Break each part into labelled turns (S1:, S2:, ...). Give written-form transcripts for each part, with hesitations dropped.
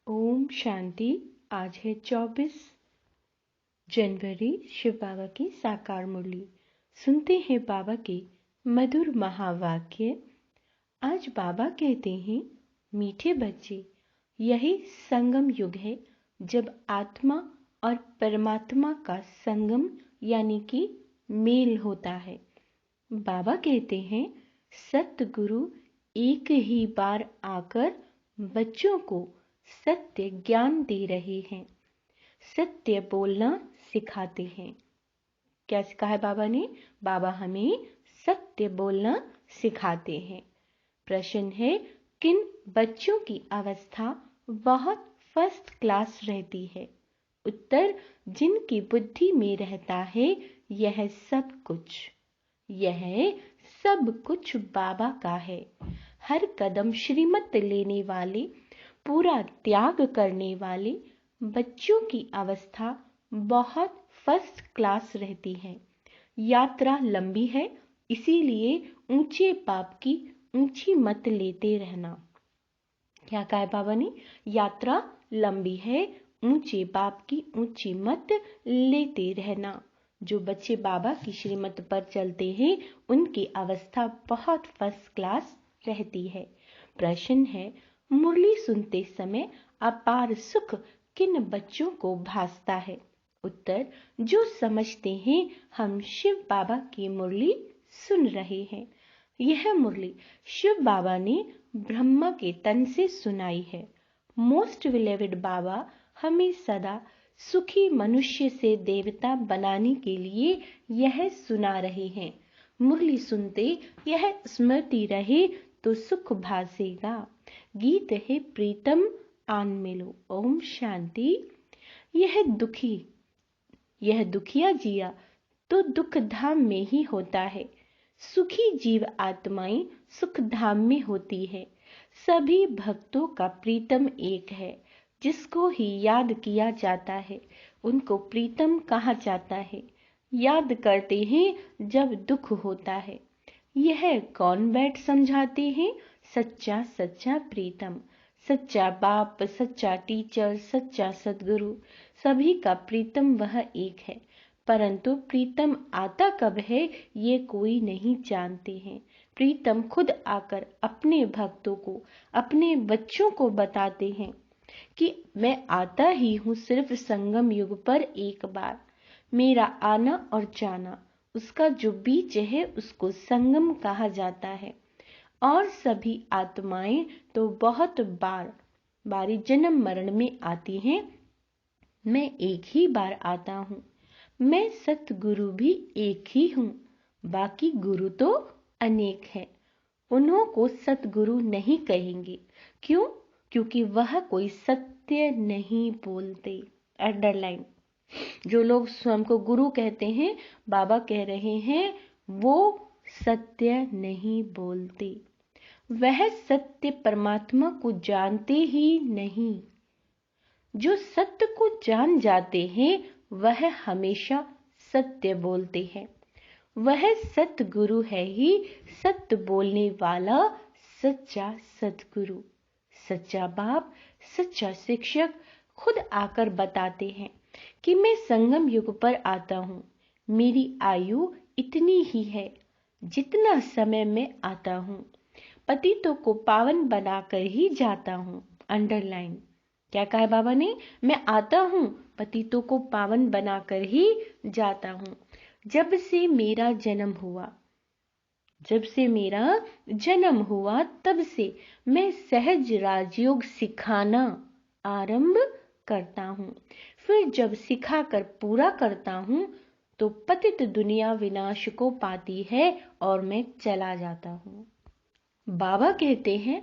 S1: ओम शांति। आज है 24 जनवरी, शिव बाबा की साकार मुरली। सुनते हैं बाबा के मधुर महावाक्य। आज बाबा कहते हैं, मीठे बच्चे, यही संगम युग है जब आत्मा और परमात्मा का संगम यानी कि मेल होता है। बाबा कहते हैं, सतगुरु एक ही बार आकर बच्चों को सत्य ज्ञान दे रहे हैं, सत्य बोलना सिखाते हैं। क्या सिखाया बाबा ने? बाबा हमें सत्य बोलना सिखाते हैं। प्रश्न है, किन बच्चों की अवस्था बहुत फर्स्ट क्लास रहती है? उत्तर, जिनकी बुद्धि में रहता है यह सब कुछ बाबा का है। हर कदम श्रीमत लेने वाले, पूरा त्याग करने वाले बच्चों की अवस्था बहुत फर्स्ट क्लास रहती है। यात्रा लंबी है, इसीलिए ऊंचे पाप की ऊंची मत लेते रहना। क्या कहा बाबा ने? यात्रा लंबी है, ऊंचे पाप की ऊंची मत लेते रहना। जो बच्चे बाबा की श्रीमत पर चलते हैं उनकी अवस्था बहुत फर्स्ट क्लास रहती है। प्रश्न है, मुरली सुनते समय अपार सुख किन बच्चों को भासता है? उत्तर, जो समझते हैं हम शिव बाबा की मुरली सुन रहे हैं। यह मुरली शिव बाबा ने ब्रह्मा के तन से सुनाई है। मोस्ट बिलीवेड बाबा हमें सदा सुखी मनुष्य से देवता बनाने के लिए यह सुना रहे हैं। मुरली सुनते यह स्मृति रहे तो सुख भासेगा। गीत है प्रीतम आन मिलो। ओम शांति। यह दुखिया जिया तो दुख धाम में ही होता है। सुखी जीव आत्माएं सुख धाम में होती है। सभी भक्तों का प्रीतम एक है, जिसको ही याद किया जाता है उनको प्रीतम कहा जाता है। याद करते हैं जब दुख होता है। यह कौन बैठ समझाते हैं? सच्चा प्रीतम, सच्चा बाप, सच्चा टीचर, सच्चा सदगुरु। सभी का प्रीतम वह एक है, परंतु प्रीतम आता कब है ये कोई नहीं जानते हैं। प्रीतम खुद आकर अपने भक्तों को, अपने बच्चों को बताते हैं कि मैं आता ही हूँ सिर्फ संगम युग पर एक बार। मेरा आना और जाना, उसका जो बीच है उसको संगम कहा जाता है। और सभी आत्माएं तो बहुत बारी जन्म मरण में आती हैं। मैं एक ही बार आता हूँ। मैं सतगुरु भी एक ही हूँ, बाकी गुरु तो अनेक हैं। उन्हों को सतगुरु नहीं कहेंगे। क्यों? क्योंकि वह कोई सत्य नहीं बोलते। अंडरलाइन। जो लोग स्वयं को गुरु कहते हैं, बाबा कह रहे हैं, वो सत्य नहीं बोलते। वह सत्य परमात्मा को जानते ही नहीं। जो सत्य को जान जाते हैं वह हमेशा सत्य बोलते हैं। वह सतगुरु है ही सत्य बोलने वाला, सच्चा सतगुरु, सच्चा बाप, सच्चा शिक्षक खुद आकर बताते हैं कि मैं संगम युग पर आता हूँ। मेरी आयु इतनी ही है जितना समय में आता हूँ। पतितों को पावन बनाकर ही जाता हूँ। अंडरलाइन। क्या कहा बाबा ने? मैं आता हूँ, पतितों को पावन बनाकर ही जाता हूँ। जब से मेरा जन्म हुआ तब से मैं सहज राजयोग सिखाना आरंभ करता हूँ। फिर जब सिखाकर पूरा करता हूँ तो पतित दुनिया विनाश को पाती है और मैं चला जाता हूँ। बाबा कहते हैं,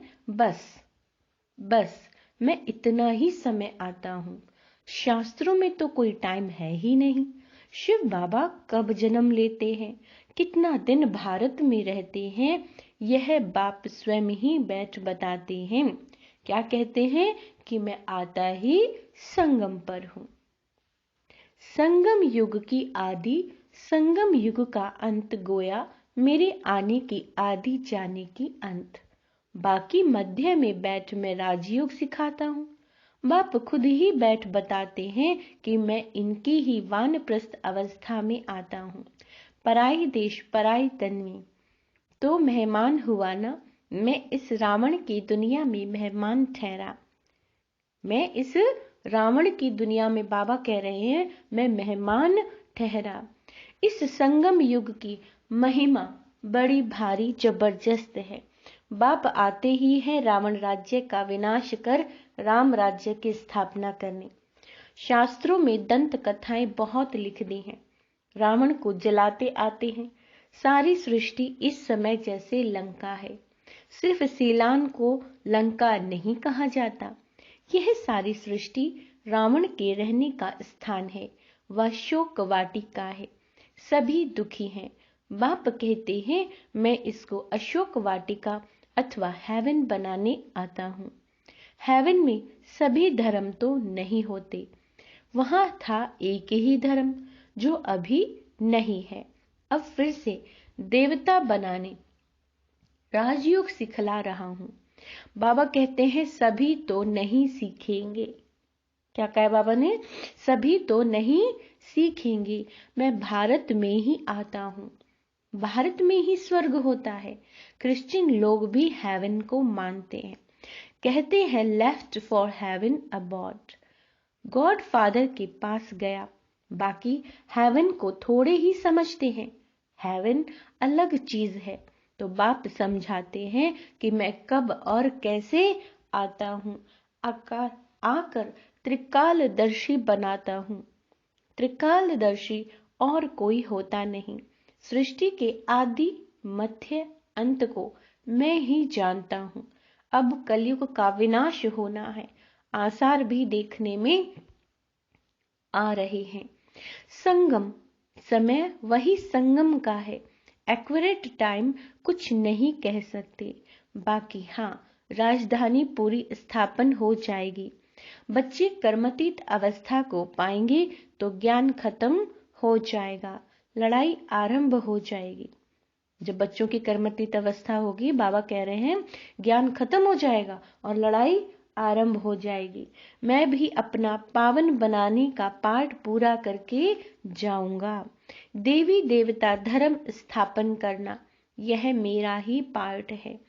S1: बस मैं इतना ही समय आता हूँ। शास्त्रों में तो कोई टाइम है ही नहीं। शिव बाबा कब जन्म लेते हैं, कितना दिन भारत में रहते हैं, यह बाप स्वयं ही बैठ बताते हैं। क्या कहते हैं कि मैं आता ही संगम पर हूँ। संगम युग की आदि, संगम युग का अंत, गोया मेरे आने की आदि जाने की अंत। बाकी मध्य में बैठ मैं राजयोग सिखाता हूँ। बाप खुद ही बैठ बताते हैं कि मैं इनकी ही वानप्रस्थ अवस्था में आता हूँ। पराई देश पराई तन में तो मेहमान हुआ ना, मैं इस रावण की दुनिया में मेहमान ठहरा। मैं इस रावण की दुनिया में, बाबा कह रहे हैं, मैं मेहमान ठहरा। इस संगम युग की महिमा बड़ी भारी जबरदस्त है। बाप आते ही हैं रावण राज्य का विनाश कर राम राज्य की स्थापना करने। शास्त्रों में दंत कथाएं बहुत लिख दी हैं। रावण को जलाते आते हैं। सारी सृष्टि इस समय जैसे लंका है। सिर्फ सीलान को लंका नहीं कहा जाता। यह सारी सृष्टि रावण के रहने का स्थान है। वह शोक वाटिका है। सभी दुखी हैं। बाप कहते हैं मैं इसको अशोक वाटिका अथवा हेवन बनाने आता हूँ। हेवन में सभी धर्म तो नहीं होते। वहां था एक ही धर्म जो अभी नहीं है। अब फिर से देवता बनाने राजयोग सिखला रहा हूं। बाबा कहते हैं सभी तो नहीं सीखेंगे। क्या कहा बाबा ने? सभी तो नहीं सीखेंगे। मैं भारत में ही आता हूं। भारत में ही स्वर्ग होता है। क्रिश्चियन लोग भी हेवन को मानते हैं। कहते हैं left for heaven abroad. God father के पास गया। बाकी हेवन को थोड़े ही समझते हैं। हेवन अलग चीज है। तो बाप समझाते हैं कि मैं कब और कैसे आता हूं। आकर त्रिकालदर्शी बनाता हूं। त्रिकालदर्शी और कोई होता नहीं। सृष्टि के आदि मध्य अंत को मैं ही जानता हूं। अब कलयुग का विनाश होना है। आसार भी देखने में आ रहे हैं। संगम समय वही संगम का है। एक्यूरेट टाइम कुछ नहीं कह सकते। बाकी हाँ, राजधानी पूरी स्थापन हो जाएगी। बच्चे कर्मातीत अवस्था को पाएंगे तो ज्ञान खत्म हो जाएगा। लड़ाई आरंभ हो जाएगी। जब बच्चों की कर्मातीत अवस्था होगी, बाबा कह रहे हैं ज्ञान खत्म हो जाएगा और लड़ाई आरंभ हो जाएगी। मैं भी अपना पावन बनाने का पाठ पूरा करके जाऊंगा। देवी देवता धर्म स्थापन करना यह मेरा ही पार्ट है।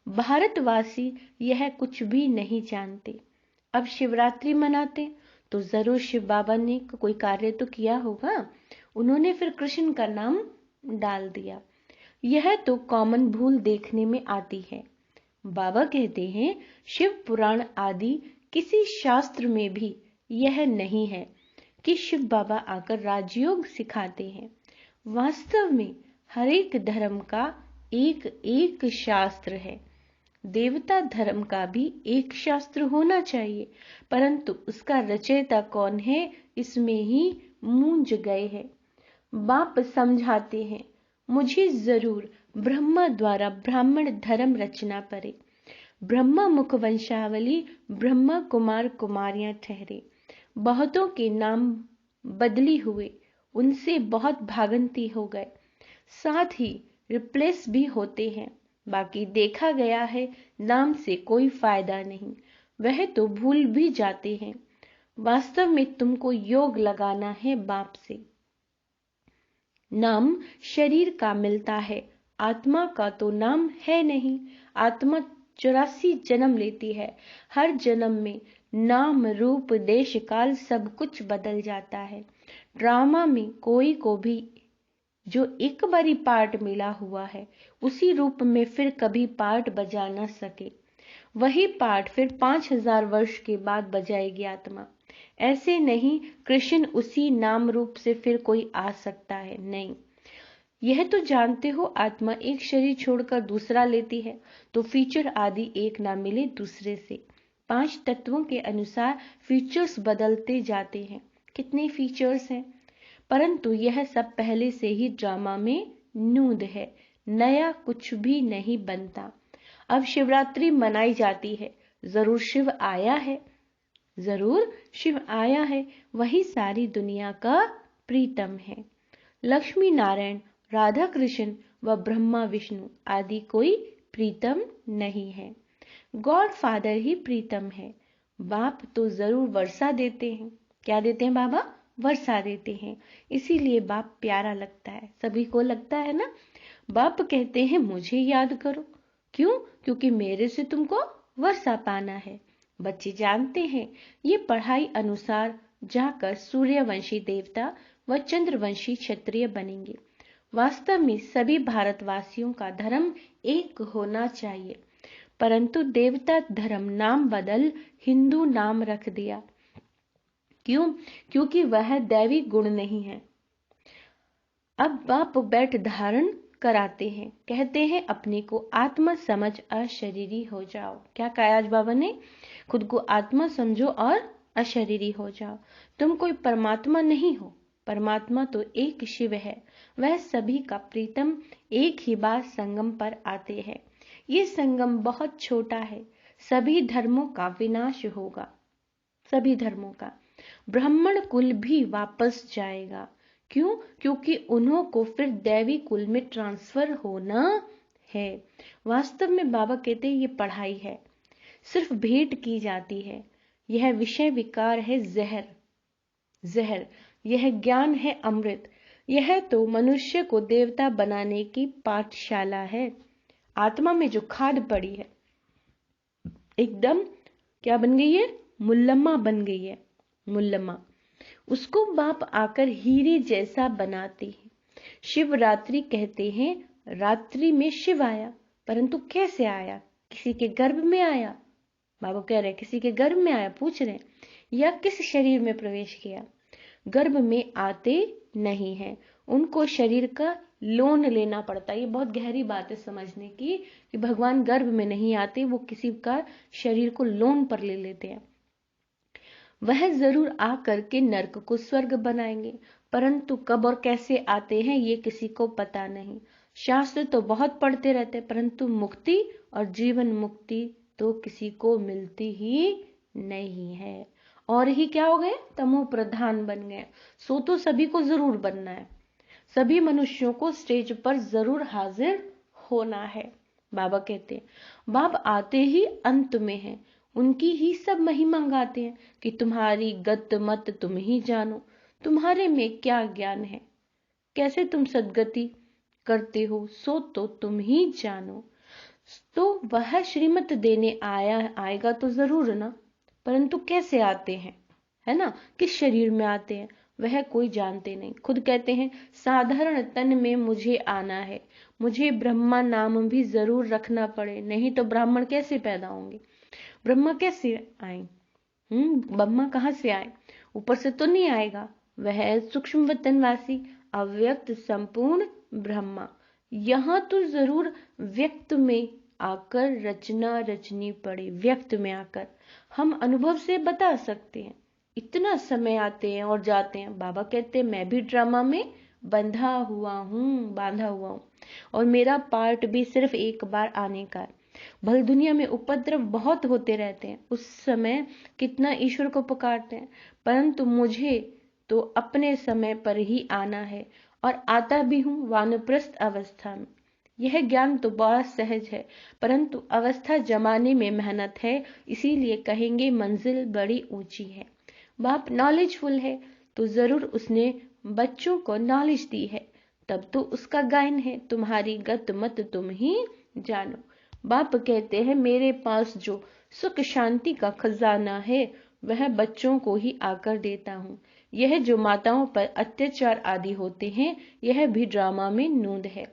S1: भारतवासी यह कुछ भी नहीं जानते। अब शिवरात्रि मनाते तो जरूर शिव बाबा ने कोई कार्य तो किया होगा। उन्होंने फिर कृष्ण का नाम डाल दिया। यह तो कॉमन भूल देखने में आती है। बाबा कहते हैं शिव पुराण आदि किसी शास्त्र में भी यह नहीं है कि शिव बाबा आकर राजयोग सिखाते हैं। वास्तव में हर एक धर्म का एक एक शास्त्र है। देवता धर्म का भी एक शास्त्र होना चाहिए, परंतु उसका रचयिता कौन है इसमें ही मूंझ गए हैं। बाप समझाते हैं मुझे जरूर ब्रह्मा द्वारा ब्राह्मण धर्म रचना पड़े। ब्रह्मा मुख वंशावली ब्रह्मा कुमार कुमारियां ठहरे। बहुतों के नाम बदली हुए, उनसे बहुत भागंती हो गए। साथ ही रिप्लेस भी होते हैं। बाकी देखा गया है नाम से कोई फायदा नहीं। वह तो भूल भी जाते हैं। वास्तव में तुमको योग लगाना है बाप से। नाम शरीर का मिलता है, आत्मा का तो नाम है नहीं। आत्मा 84 जन्म लेती है। हर जन्म में नाम रूप देश काल सब कुछ बदल जाता है। ड्रामा में कोई को भी जो एक बारी पार्ट मिला हुआ है उसी रूप में फिर कभी पार्ट बजा न सके। वही पार्ट फिर 5000 वर्ष के बाद बजाएगी आत्मा। ऐसे नहीं कृष्ण उसी नाम रूप से फिर कोई आ सकता है, नहीं। यह तो जानते हो आत्मा एक शरीर छोड़कर दूसरा लेती है तो फीचर आदि एक ना मिले दूसरे से। 5 तत्वों के अनुसार फीचर्स बदलते जाते हैं। कितने फीचर्स हैं, परंतु यह सब पहले से ही ड्रामा में नूद है। नया कुछ भी नहीं बनता। अब शिवरात्रि मनाई जाती है। जरूर शिव आया है, जरूर शिव आया है। वही सारी दुनिया का प्रीतम है। लक्ष्मी नारायण राधा कृष्ण व ब्रह्मा विष्णु आदि कोई प्रीतम नहीं है। गॉड फादर ही प्रीतम है। बाप तो जरूर वर्षा देते हैं। क्या देते हैं बाबा? वर्षा देते हैं। इसीलिए बाप प्यारा लगता है, सभी को लगता है ना। बाप कहते हैं मुझे याद करो। क्यों? क्योंकि मेरे से तुमको वर्षा पाना है। बच्चे जानते हैं ये पढ़ाई अनुसार जाकर सूर्यवंशी देवता व चंद्रवंशी क्षत्रिय बनेंगे। वास्तव में सभी भारतवासियों का धर्म एक होना चाहिए, परंतु देवता धर्म नाम बदल हिंदू नाम रख दिया। क्यों? क्योंकि वह दैवी गुण नहीं है। अब बाप बैठ धारण कराते हैं, कहते हैं अपने को आत्मा समझ अशरीरी हो जाओ। क्या कहा आज बाबा ने? खुद को आत्मा समझो और अशरीरी हो जाओ। तुम कोई परमात्मा नहीं हो, परमात्मा तो एक शिव है, वह सभी का प्रीतम। एक ही बार संगम पर आते हैं। ये संगम बहुत छोटा है, सभी धर्मों का विनाश होगा, सभी धर्मों का। ब्राह्मण कुल भी वापस जाएगा। क्यों? क्योंकि उन्हों को फिर दैवी कुल में ट्रांसफर होना है। वास्तव में बाबा कहते हैं ये पढ़ाई है, सिर्फ भेंट की जाती है। यह विषय विकार है जहर, जहर। यह ज्ञान है अमृत। यह तो मनुष्य को देवता बनाने की पाठशाला है। आत्मा में जो खाद पड़ी है एकदम क्या बन गई है? मुल्लमा बन गई है, मुल्लमा। उसको बाप आकर हीरे जैसा बनाते हैं। शिवरात्रि कहते हैं, रात्रि में शिव आया, परंतु कैसे आया? किसी के गर्भ में आया? बाबा कह रहे किसी के गर्भ में आया, पूछ रहे, या किस शरीर में प्रवेश किया? गर्भ में आते नहीं है, उनको शरीर का लोन लेना पड़ता है। ये बहुत गहरी बात है समझने की, कि भगवान गर्भ में नहीं आते, वो किसी का शरीर को लोन पर ले लेते हैं। वह जरूर आकर के नरक को स्वर्ग बनाएंगे, परंतु कब और कैसे आते हैं ये किसी को पता नहीं। शास्त्र तो बहुत पढ़ते रहते, परंतु मुक्ति और जीवन मुक्ति तो किसी को मिलती ही नहीं है। और ही क्या हो गए? तमो प्रधान बन गए। सो तो सभी को जरूर बनना है, सभी मनुष्यों को स्टेज पर जरूर हाजिर होना है। बाबा कहते हैं बाप आते ही अंत में है, उनकी ही सब महिमा गाते हैं कि तुम्हारी गत मत तुम ही जानो, तुम्हारे में क्या ज्ञान है, कैसे तुम सदगति करते हो, सो तो तुम ही जानो। तो वह श्रीमत देने आएगा तो जरूर ना, परंतु कैसे आते हैं, है ना, किस शरीर में आते हैं वह कोई जानते नहीं। खुद कहते हैं साधारण तन में मुझे आना है, मुझे ब्रह्मा नाम भी जरूर रखना पड़े, नहीं तो ब्राह्मण कैसे पैदा होंगे? ब्रह्मा कैसे आए? ब्रह्मा कहाँ से आए? ऊपर से तो नहीं आएगा। वह सूक्ष्म वतनवासी अव्यक्त संपूर्ण ब्रह्मा। यहाँ तो जरूर व्यक्त में आकर रचना रचनी पड़े। व्यक्त में आकर हम अनुभव से बता सकते हैं। इतना समय आते हैं और जाते हैं। बाबा कहते हैं मैं भी ड्रामा में बंधा हुआ हूँ, बांधा हुआ हूँ, और मेरा पार्ट भी सिर्फ एक बार आने का है। भले दुनिया में उपद्रव बहुत होते रहते हैं, उस समय कितना ईश्वर को पुकारते हैं, परंतु मुझे तो अपने समय पर ही आना है, और आता भी हूँ वानप्रस्थ अवस्था में। यह ज्ञान तो बहुत सहज है, परंतु अवस्था जमाने में मेहनत है, इसीलिए कहेंगे मंजिल बड़ी ऊंची है। बाप नॉलेजफुल है तो जरूर उसने बच्चों को नॉलेज दी है, तब तो उसका गायन है तुम्हारी गत मत तुम ही जानो। बाप कहते हैं मेरे पास जो सुख शांति का खजाना है वह बच्चों को ही आकर देता हूँ। यह जो माताओं पर अत्याचार आदि होते हैं यह भी ड्रामा में नूंद है,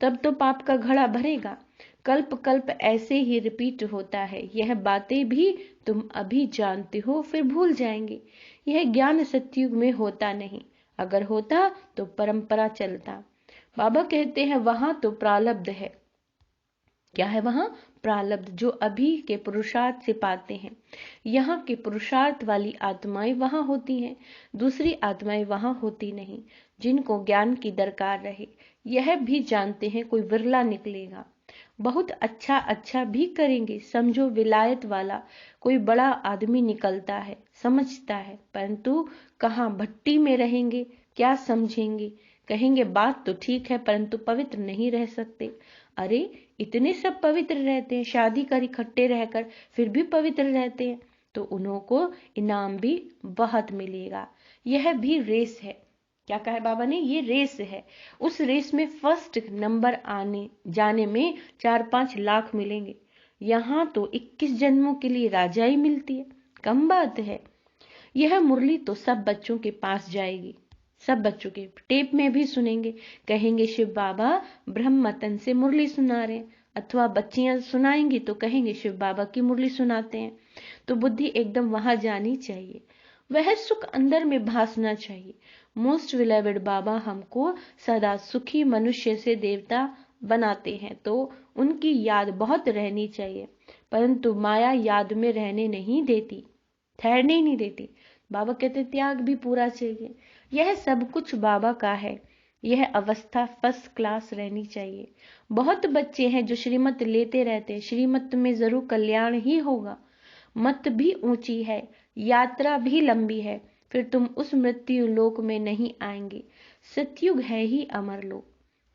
S1: तब तो पाप का घड़ा भरेगा। कल्प कल्प ऐसे ही रिपीट होता है। यह बातें भी तुम अभी जानते हो फिर भूल जाएंगे। यह ज्ञान सतयुग में होता नहीं, अगर होता तो परंपरा चलता। बाबा कहते हैं वहां तो प्रारब्ध है। क्या है वहां? प्रारब्ध, जो अभी के पुरुषार्थ से पाते हैं। यहाँ के पुरुषार्थ वाली आत्माएं वहां होती हैं, दूसरी आत्माएं वहां होती नहीं, जिनको ज्ञान की दरकार रहे। यह भी जानते हैं कोई विरला निकलेगा, बहुत अच्छा अच्छा भी करेंगे। समझो विलायत वाला कोई बड़ा आदमी निकलता है, समझता है, परंतु कहाँ भट्टी में रहेंगे, क्या समझेंगे, कहेंगे बात तो ठीक है परंतु पवित्र नहीं रह सकते। अरे इतने सब पवित्र रहते हैं, शादी कर इकट्ठे रहकर फिर भी पवित्र रहते हैं। तो उन्हों को इनाम भी बहुत मिलेगा। यह भी रेस है। क्या कहा है बाबा ने? ये रेस है। उस रेस में फर्स्ट नंबर आने जाने में 4-5 लाख मिलेंगे। यहाँ तो 21 जन्मों के लिए राजा ही मिलती है, कम बात है। यह मुरली तो सब बच्चों के पास जाएगी, सब बच्चों के टेप में भी सुनेंगे, कहेंगे शिव बाबा ब्रह्म मतन से मुरली सुना रहे हैं, अथवा बच्चियां सुनाएंगी तो कहेंगे शिव बाबा की मुरली सुनाते हैं। तो बुद्धि एकदम वहां जानी चाहिए, वह सुख अंदर में भासना चाहिए। मोस्ट विलेवेड बाबा हमको सदा सुखी मनुष्य से देवता बनाते हैं, तो उनकी याद बहुत रहनी चाहिए, परंतु माया याद में रहने नहीं देती, ठहरने ही नहीं देती। बाबा कहते त्याग भी पूरा चाहिए। यह सब कुछ बाबा का है, यह अवस्था फर्स्ट क्लास रहनी चाहिए। बहुत बच्चे हैं जो श्रीमत लेते रहते हैं, श्रीमत में जरूर कल्याण ही होगा। मत भी ऊंची है, यात्रा भी लंबी है, फिर तुम उस मृत्यु लोक में नहीं आएंगे। सतयुग है ही अमर लोक।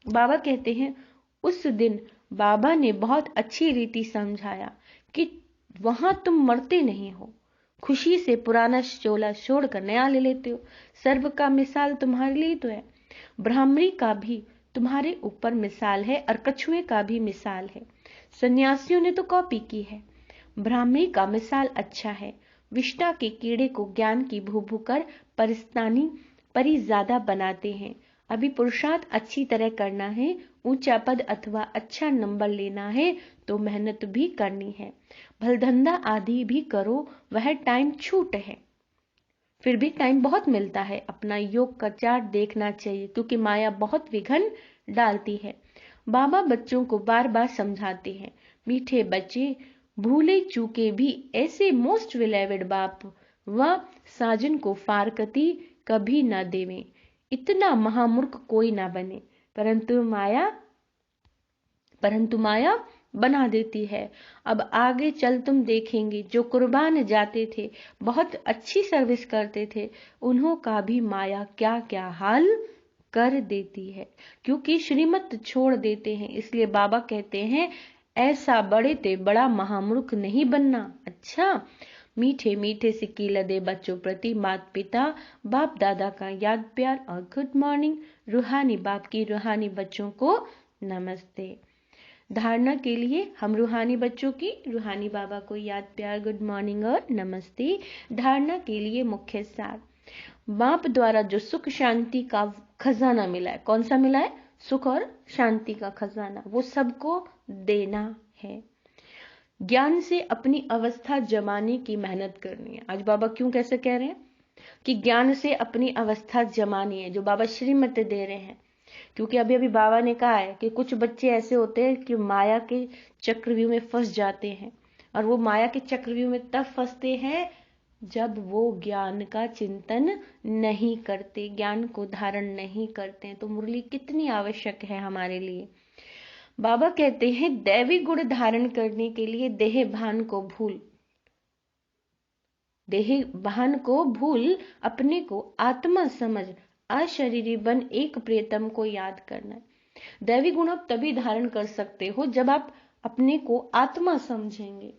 S1: बाबा कहते हैं उस दिन बाबा ने बहुत अच्छी रीति समझाया कि वहां तुम मरते नहीं हो, खुशी से पुराना चोला छोड़कर नया ले लेते हो। सर्व का मिसाल तुम्हारे लिए तो है, ब्राह्मणी का भी तुम्हारे ऊपर मिसाल है, और कछुए का भी मिसाल है। सन्यासियों ने तो कॉपी की है। ब्राह्मणी का मिसाल अच्छा है, विष्टा के कीड़े को ज्ञान की भूभू कर परिस्तानी परी ज्यादा बनाते हैं। अभी पुरुषार्थ अच्छी तरह करना है, ऊंचा पद अथवा अच्छा नंबर लेना है तो मेहनत भी करनी है, भलधंधा आदि भी करो, वह टाइम छूट है। फिर भी टाइम बहुत मिलता है। अपना योग का चार्ट देखना चाहिए, क्योंकि माया बहुत विघन डालती है। बाबा बच्चों को बार बार समझाते हैं, मीठे बच्चे भूले चूके भी ऐसे मोस्ट विलेवेड बाप व साजन को फारकती कभी न देवें। इतना महामूर्ख कोई ना बने, परंतु माया बना देती है। अब आगे चल तुम देखेंगे, जो कुर्बान जाते थे, बहुत अच्छी सर्विस करते थे, उन्हों का भी माया क्या क्या हाल कर देती है, क्योंकि श्रीमत छोड़ देते हैं। इसलिए बाबा कहते हैं ऐसा बड़े ते बड़ा महामूर्ख नहीं बनना। अच्छा, मीठे मीठे सिक्की लदे बच्चों प्रति माता पिता बाप दादा का याद प्यार और गुड मॉर्निंग। रूहानी बाप की रूहानी बच्चों को नमस्ते। धारणा के लिए हम रूहानी बच्चों की रूहानी बाबा को याद प्यार गुड मॉर्निंग और नमस्ते। धारणा के लिए मुख्य सार, बाप द्वारा जो सुख शांति का खजाना मिला है, कौन सा मिला है? सुख और शांति का खजाना, वो सबको देना है। ज्ञान से अपनी अवस्था जमाने की मेहनत करनी है। आज बाबा क्यों कैसे कह रहे हैं कि ज्ञान से अपनी अवस्था जमानी है, जो बाबा श्रीमत दे रहे हैं। क्योंकि अभी अभी बाबा ने कहा है कि कुछ बच्चे ऐसे होते हैं कि माया के चक्रव्यूह में फंस जाते हैं, और वो माया के चक्रव्यूह में तब फंसते हैं जब वो ज्ञान का चिंतन नहीं करते, ज्ञान को धारण नहीं करते हैं। तो मुरली कितनी आवश्यक है हमारे लिए। बाबा कहते हैं दैवी गुण धारण करने के लिए देह भान को भूल अपने को आत्मा समझ अशरीरी बन एक प्रियतम को याद करना है। दैवी गुण आप तभी धारण कर सकते हो जब आप अपने को आत्मा समझेंगे,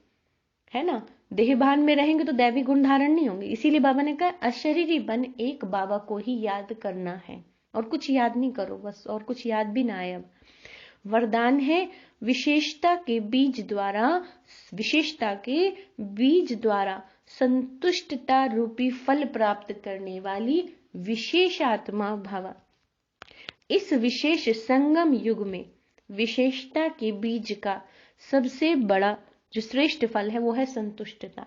S1: है ना। देह भान में रहेंगे तो दैवी गुण धारण नहीं होंगे। इसीलिए बाबा ने कहा अशरीरी बन एक बाबा को ही याद करना है, और कुछ याद नहीं करो बस, और कुछ याद भी ना आए। अब वरदान है विशेषता के बीज द्वारा संतुष्टता रूपी फल प्राप्त करने वाली विशेष आत्मा भव। इस विशेष संगम युग में विशेषता के बीज का सबसे बड़ा जो श्रेष्ठ फल है वो है संतुष्टता।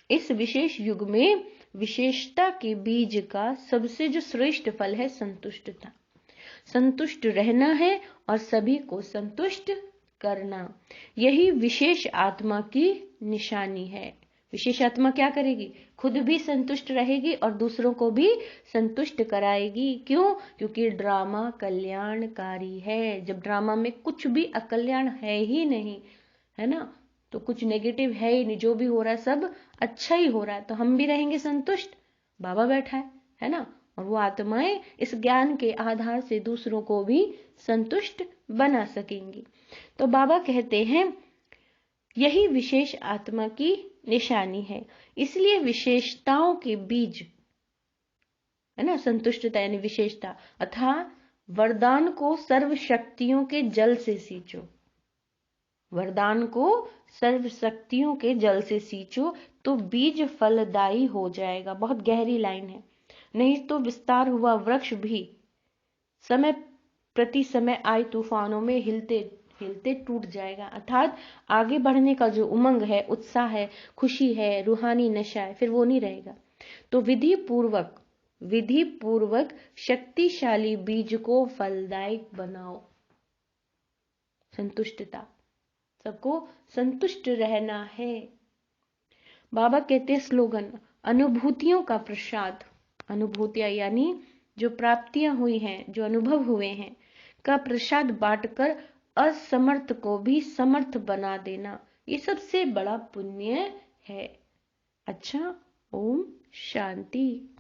S1: इस विशेष युग में विशेषता के बीज का सबसे जो श्रेष्ठ फल है संतुष्टता। संतुष्ट रहना है और सभी को संतुष्ट करना, यही विशेष आत्मा की निशानी है। विशेष आत्मा क्या करेगी? खुद भी संतुष्ट रहेगी और दूसरों को भी संतुष्ट कराएगी। क्यों? क्योंकि ड्रामा कल्याणकारी है। जब ड्रामा में कुछ भी अकल्याण है ही नहीं, है ना, तो कुछ नेगेटिव है ही नहीं, जो भी हो रहा है सब अच्छा ही हो रहा है, तो हम भी रहेंगे संतुष्ट। बाबा बैठा है ना, और वो आत्माएं इस ज्ञान के आधार से दूसरों को भी संतुष्ट बना सकेंगी। तो बाबा कहते हैं यही विशेष आत्मा की निशानी है। इसलिए विशेषताओं के बीज है ना, संतुष्टता यानी विशेषता, अथा वरदान को सर्व शक्तियों के जल से सींचो। वरदान को सर्व शक्तियों के जल से सींचो तो बीज फलदायी हो जाएगा। बहुत गहरी लाइन है। नहीं तो विस्तार हुआ वृक्ष भी समय प्रति समय आए तूफानों में हिलते हिलते टूट जाएगा। अर्थात आगे बढ़ने का जो उमंग है, उत्साह है, खुशी है, रूहानी नशा है, फिर वो नहीं रहेगा। तो विधि पूर्वक शक्तिशाली बीज को फलदायक बनाओ। संतुष्टता, सबको संतुष्ट रहना है। बाबा कहते हैं स्लोगन, अनुभूतियों का प्रसाद। अनुभूतियां यानी जो प्राप्तियां हुई हैं, जो अनुभव हुए हैं, का प्रसाद बांटकर असमर्थ को भी समर्थ बना देना, ये सबसे बड़ा पुण्य है। अच्छा, ओम शांति।